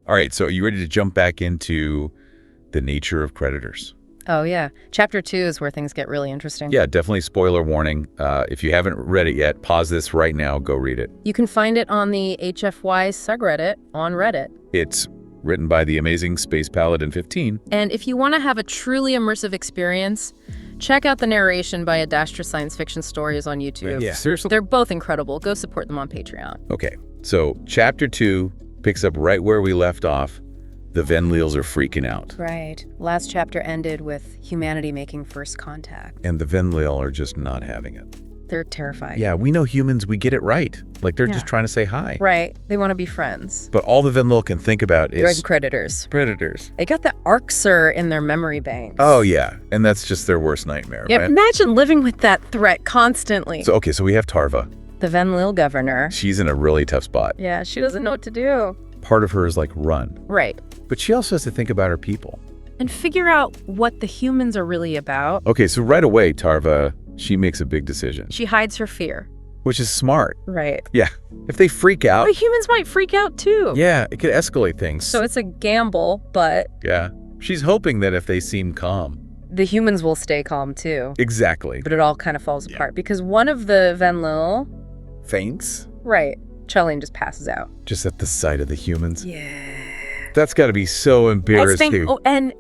All right, so are you ready to jump back into the nature of predators? Oh, yeah. Chapter 2 is where things get really interesting. Yeah, definitely spoiler warning. If you haven't read it yet, pause this right now, go read it. You can find it on the HFY subreddit on Reddit. It's written by the amazing Space Paladin 15. And if you want to have a truly immersive experience, check out the narration by Adastra Science Fiction Stories on YouTube. Yeah, seriously? They're both incredible. Go support them on Patreon. Okay, so chapter 2 picks up right where we left off. The Venliels are freaking out. Right. Last chapter ended with humanity making first contact. And the Venliel are just not having it. They're terrified. Yeah, we know humans, we get it right. Like, they're Yeah. just trying to say hi. Right. They want to be friends. But all the Venliel can think about They're is like predators. predators. They got the Arxer in their memory banks. Oh, yeah. And that's just their worst nightmare, Yeah, right? imagine living with that threat constantly. So we have Tarva. The Venlil governor. She's in a really tough spot. Yeah, she doesn't know what to do. Part of her is like, run. Right. But she also has to think about her people. And figure out what the humans are really about. Okay, so right away, Tarva, she makes a big decision, She hides her fear. which is smart. Right. Yeah. If they freak out, But humans might freak out too. yeah, it could escalate things. So it's a gamble, but yeah. She's hoping that if they seem calm. the humans will stay calm too. Exactly. But it all kind of falls apart because one of the Venlil, Faints? right, Chelene just passes out. Just at the sight of the humans. Yeah. That's got to be so embarrassing. And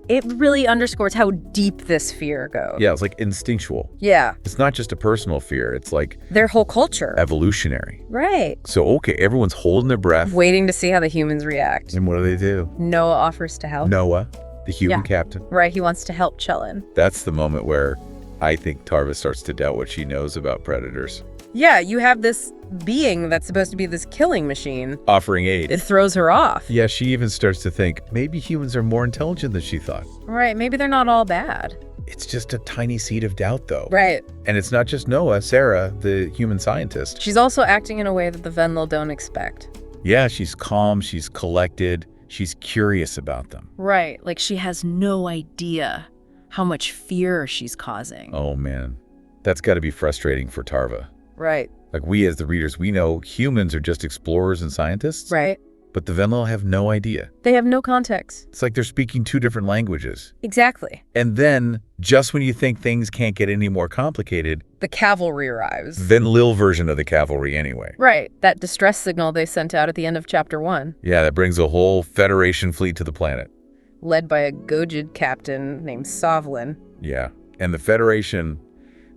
it really underscores how deep this fear goes. Yeah, it's like instinctual. Yeah. It's not just a personal fear. It's like Their whole culture. evolutionary. Right. So, okay, everyone's holding their breath. Waiting to see how the humans react. And what do? Noah offers to help. Noah, the human Yeah. captain. Right, he wants to help Chelene. That's the moment where I think Tarva starts to doubt what she knows about predators. Yeah, you have this being that's supposed to be this killing machine. Offering aid. It throws her off. Yeah, she even starts to think maybe humans are more intelligent than she thought. Right, maybe they're not all bad. It's just a tiny seed of doubt, though. Right. And it's not just Noah, Sarah, the human scientist. She's also acting in a way that the Venlil don't expect. Yeah, she's calm, she's collected, she's curious about them. Right, like she has no idea how much fear she's causing. Oh, man. That's got to be frustrating for Tarva. Right. Like, we as the readers, we know humans are just explorers and scientists. Right. But the Venlil have no idea. They have no context. It's like they're speaking two different languages. Exactly. And then, just when you think things can't get any more complicated, The cavalry arrives. Venlil version of the cavalry anyway. Right, that distress signal they sent out at the end of chapter 1, Yeah, that brings a whole Federation fleet to the planet. led by a Gojid captain named Sovlin. Yeah. And the Federation,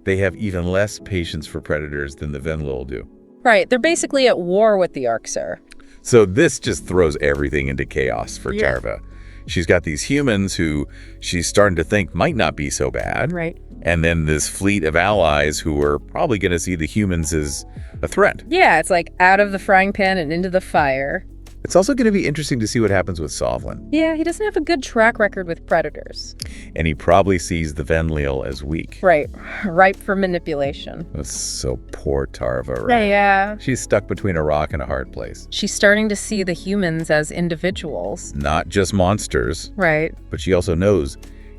they have even less patience for predators than the Venlil do. Right, they're basically at war with the Arxer. So this just throws everything into chaos for Yeah. Tarva. She's got these humans who she's starting to think might not be so bad. Right. And then this fleet of allies who are probably going to see the humans as a threat. Yeah, it's like out of the frying pan and into the fire. It's also going to be interesting to see what happens with Sovlin. Yeah, he doesn't have a good track record with predators. And he probably sees the Venlil as weak. Right, ripe for manipulation. That's so poor Tarva, right? Yeah. She's stuck between a rock and a hard place. She's starting to see the humans as individuals. Not just monsters, Right. but she also knows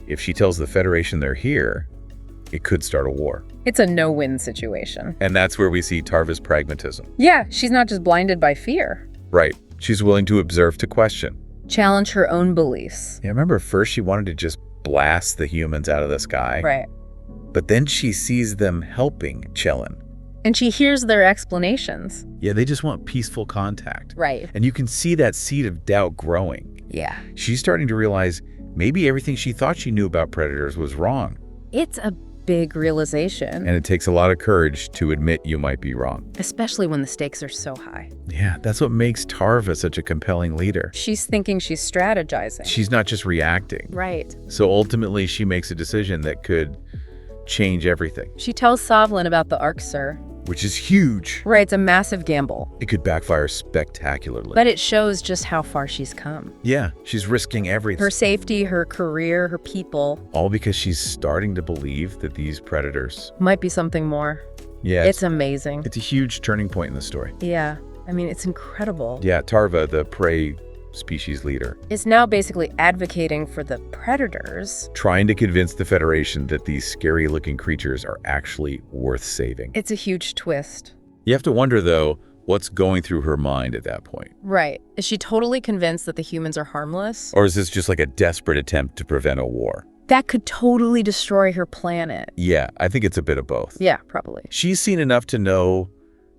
if she tells the Federation they're here, it could start a war. It's a no-win situation. And that's where we see Tarva's pragmatism. Yeah, she's not just blinded by fear. Right. She's willing to observe, to question. Challenge her own beliefs. Yeah, remember first she wanted to just blast the humans out of the sky. Right. But then she sees them helping Chelene. And she hears their explanations. Yeah, they just want peaceful contact. Right. And you can see that seed of doubt growing. Yeah. She's starting to realize maybe everything she thought she knew about predators was wrong. It's a big realization, And it takes a lot of courage to admit you might be wrong. especially when the stakes are so high. Yeah, that's what makes Tarva such a compelling leader. She's thinking she's strategizing. She's not just reacting. Right. So ultimately, she makes a decision that could change everything, She tells Sovlin about the Arxer. which is huge. Right, it's a massive gamble. It could backfire spectacularly. But it shows just how far she's come. Yeah, she's risking everything. Her safety, her career, her people. All because she's starting to believe that these predators... Might be something more. Yeah, It's amazing. it's a huge turning point in the story. Yeah. I mean, it's incredible. Yeah, Tarva, the prey species leader, Is now basically advocating for the predators. trying to convince the Federation that these scary-looking creatures are actually worth saving. It's a huge twist. You have to wonder, though, What's going through her mind at that point? Right. Is she totally convinced that the humans are harmless? Or is this just like a desperate attempt to prevent a war? That could totally destroy her planet. Yeah, I think it's a bit of both. Yeah, probably. She's seen enough to know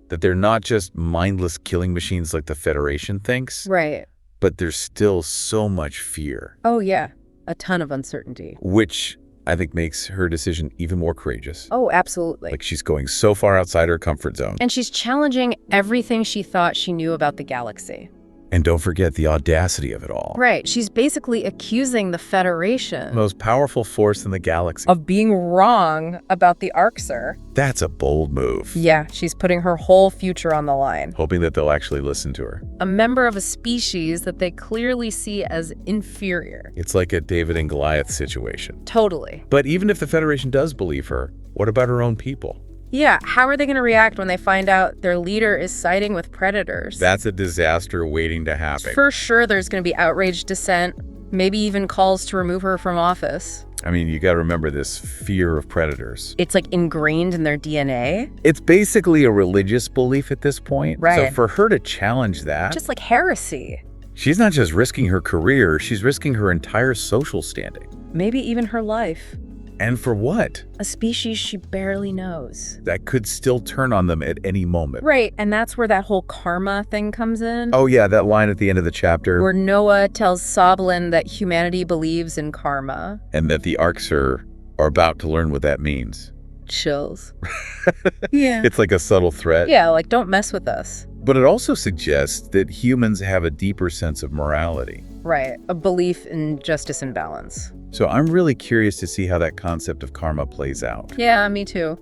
that they're not just mindless killing machines like the Federation thinks, Right. but there's still so much fear, Oh, yeah. A ton of uncertainty. which I think makes her decision even more courageous. Oh, absolutely. Like she's going so far outside her comfort zone. And she's challenging everything she thought she knew about the galaxy. And don't forget the audacity of it all. Right. She's basically accusing the Federation The most powerful force in the galaxy. of being wrong about the Arxer. That's a bold move. Yeah, she's putting her whole future on the line. Hoping that they'll actually listen to her. A member of a species that they clearly see as inferior. It's like a David and Goliath situation. Totally. But even if the Federation does believe her, what about her own people? Yeah, how are they going to react when they find out their leader is siding with predators? That's a disaster waiting to happen. For sure there's going to be outraged dissent, maybe even calls to remove her from office. I mean, you got to remember this fear of predators. It's like ingrained in their DNA. It's basically a religious belief at this point. Right. So for her to challenge that, Just like heresy. she's not just risking her career, she's risking her entire social standing. Maybe even her life. And for what? A species she barely knows. That could still turn on them at any moment. Right, and that's where that whole karma thing comes in. Oh yeah, that line at the end of the chapter. Where Noah tells Soblin that humanity believes in karma. And that the Arxer are about to learn what that means. Chills. Yeah. It's like a subtle threat. Yeah, like don't mess with us. But it also suggests that humans have a deeper sense of morality. Right, a belief in justice and balance. So I'm really curious to see how that concept of karma plays out. Yeah, me too.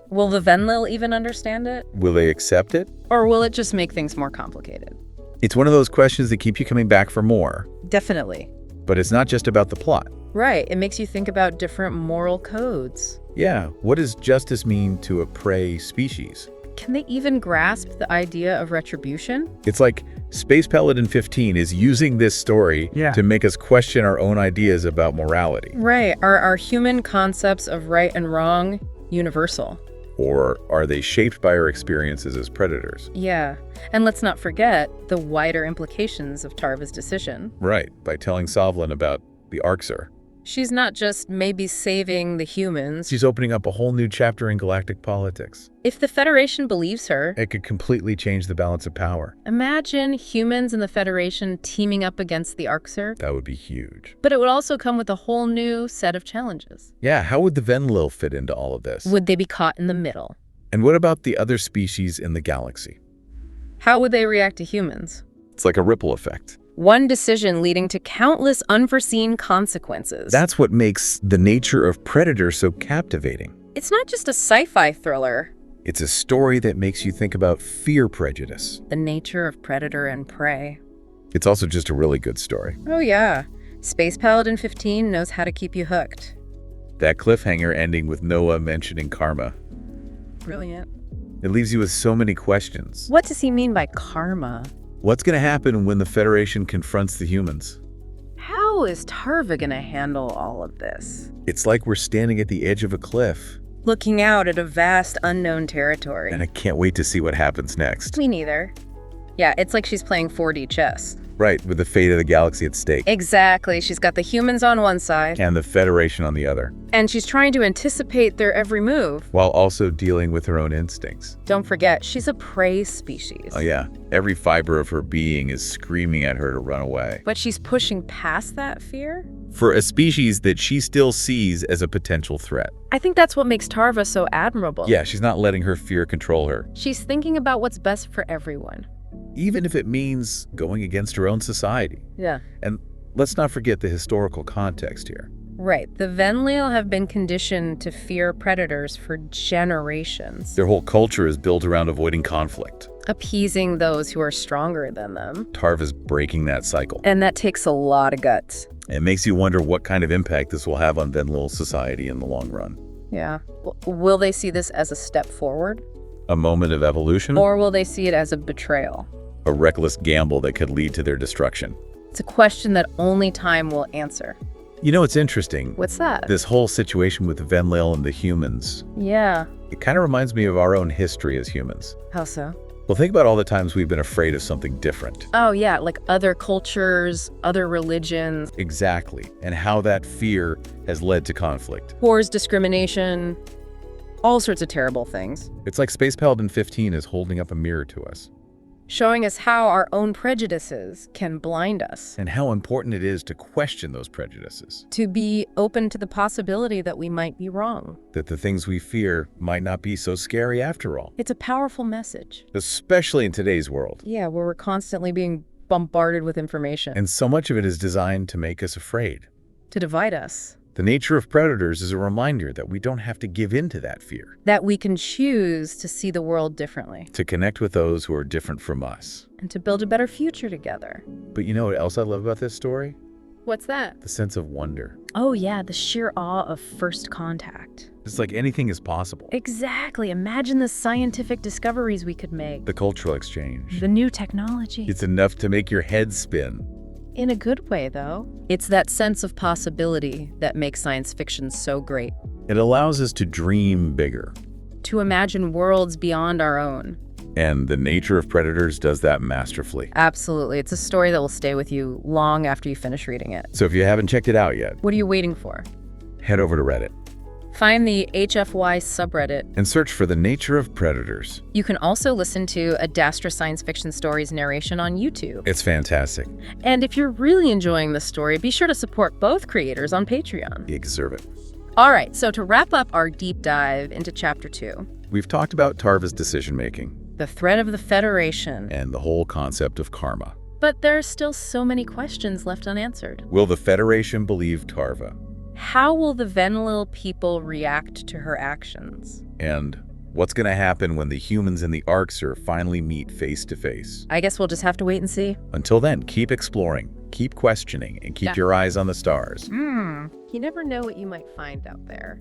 Will the Venlil even understand it? Will they accept it? Or will it just make things more complicated? It's one of those questions that keep you coming back for more. Definitely. But it's not just about the plot. Right, it makes you think about different moral codes. Yeah, what does justice mean to a prey species? Can they even grasp the idea of retribution? It's like Space Paladin 15 is using this story to make us question our own ideas about morality. Right, are our human concepts of right and wrong universal? Or are they shaped by our experiences as predators? Yeah, and let's not forget the wider implications of Tarva's decision. Right, by telling Sovlin about the Arxer. She's not just maybe saving the humans. She's opening up a whole new chapter in galactic politics. If the Federation believes her, It could completely change the balance of power. imagine humans and the Federation teaming up against the Arxer. That would be huge. But it would also come with a whole new set of challenges. Yeah, how would the Venlil fit into all of this? Would they be caught in the middle? And what about the other species in the galaxy? How would they react to humans? It's like a ripple effect. One decision leading to countless unforeseen consequences. That's what makes the nature of Predator so captivating. It's not just a sci-fi thriller. It's a story that makes you think about fear prejudice. The nature of predator and prey. It's also just a really good story. Oh yeah. Space Paladin 15 knows how to keep you hooked. That cliffhanger ending with Noah mentioning karma. Brilliant. It leaves you with so many questions. What does he mean by karma? What's going to happen when the Federation confronts the humans? How is Tarva gonna handle all of this? It's like we're standing at the edge of a cliff, Looking out at a vast unknown territory. and I can't wait to see what happens next. Me neither. Yeah, it's like she's playing 4D chess. Right, with the fate of the galaxy at stake. Exactly. She's got the humans on one side, And the Federation on the other, and she's trying to anticipate their every move. while also dealing with her own instincts. Don't forget, she's a prey species. Oh yeah, every fiber of her being is screaming at her to run away. But she's pushing past that fear? For a species that she still sees as a potential threat. I think that's what makes Tarva so admirable. Yeah, she's not letting her fear control her, She's thinking about what's best for everyone. even if it means going against her own society. Yeah. And let's not forget the historical context here. Right. The Venlil have been conditioned to fear predators for generations, Their whole culture is built around avoiding conflict. appeasing those who are stronger than them. Tarva's breaking that cycle. And that takes a lot of guts. It makes you wonder what kind of impact this will have on Venlil society in the long run. Yeah. Will they see this as a step forward? A moment of evolution? Or will they see it as a betrayal? A reckless gamble that could lead to their destruction? It's a question that only time will answer. You know, it's interesting. What's that? This whole situation with Venlil and the humans, Yeah. it kind of reminds me of our own history as humans. How so? Well, think about all the times we've been afraid of something different. Oh, yeah, like other cultures, other religions. Exactly. And how that fear has led to conflict. Wars, discrimination, all sorts of terrible things. It's like Space Paladin 15 is holding up a mirror to us. Showing us how our own prejudices can blind us. And how important it is to question those prejudices. To be open to the possibility that we might be wrong. That the things we fear might not be so scary after all. It's a powerful message. Especially in today's world. Yeah, where we're constantly being bombarded with information. And so much of it is designed to make us afraid. To divide us. The nature of predators is a reminder that we don't have to give in to that fear. That we can choose to see the world differently. To connect with those who are different from us. And to build a better future together. But you know what else I love about this story? What's that? The sense of wonder. Oh yeah, the sheer awe of first contact. It's like anything is possible. Exactly. Imagine the scientific discoveries we could make. The cultural exchange. The new technology. It's enough to make your head spin. In a good way, though. It's that sense of possibility that makes science fiction so great. It allows us to dream bigger. To imagine worlds beyond our own. And the nature of predators does that masterfully. Absolutely. It's a story that will stay with you long after you finish reading it. So if you haven't checked it out yet, what are you waiting for? Head over to Reddit. Find the HFY subreddit. And search for The Nature of Predators. You can also listen to Adastra Science Fiction Stories narration on YouTube. It's fantastic. And if you're really enjoying the story, be sure to support both creators on Patreon. You deserve it. All right, so to wrap up our deep dive into Chapter 2. We've talked about Tarva's decision-making. The threat of the Federation. And the whole concept of karma. But there are still so many questions left unanswered. Will the Federation believe Tarva? How will the Venlil people react to her actions? And what's going to happen when the humans and the Arxer finally meet face to face? I guess we'll just have to wait and see. Until then, keep exploring, keep questioning, and keep your eyes on the stars. You never know what you might find out there.